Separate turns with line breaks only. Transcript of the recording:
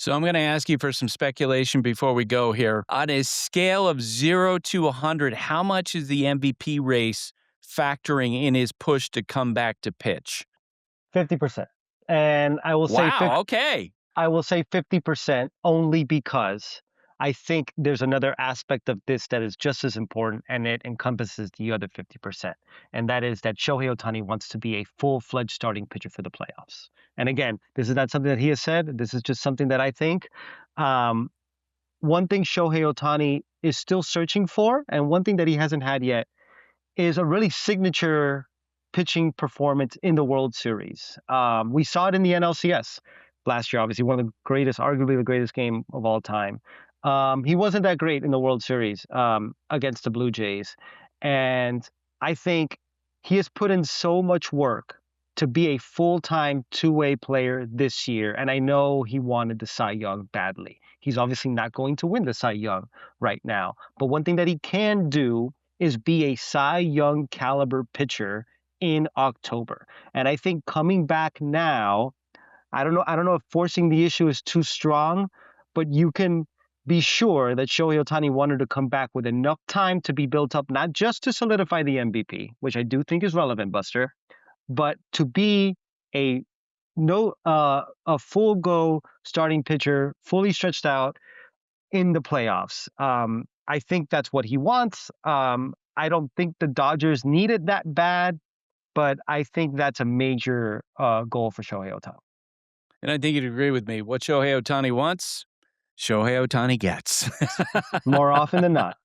So I'm going to ask you for some speculation before we go here. On a scale of 0 to 100, how much is the MVP race factoring in his push to come back to pitch?
50%. And
Wow, okay.
I will say 50% only because I think there's another aspect of this that is just as important, and it encompasses the other 50%. And that is that Shohei Ohtani wants to be a full-fledged starting pitcher for the playoffs. And again, this is not something that he has said. This is just something that I think. Um, One thing Shohei Ohtani is still searching for, and one thing that he hasn't had yet, is a really signature pitching performance in the World Series. We saw it in the NLCS last year, obviously, one of the greatest, arguably the greatest game of all time. He wasn't that great in the World Series against the Blue Jays. And I think he has put in so much work to be a full-time two-way player this year. And I know he wanted the Cy Young badly. He's obviously not going to win the Cy Young right now. But one thing that he can do is be a Cy Young caliber pitcher in October. And I think coming back now, I don't know if forcing the issue is too strong, but you can be sure that Shohei Ohtani wanted to come back with enough time to be built up, not just to solidify the MVP, which I do think is relevant, Buster, but to be a a full go starting pitcher, fully stretched out in the playoffs. I think that's what he wants. I don't think the Dodgers need it that bad, but I think that's a major goal for Shohei Ohtani.
And I think you'd agree with me. What Shohei Ohtani wants, Shohei Ohtani gets.
More often than not.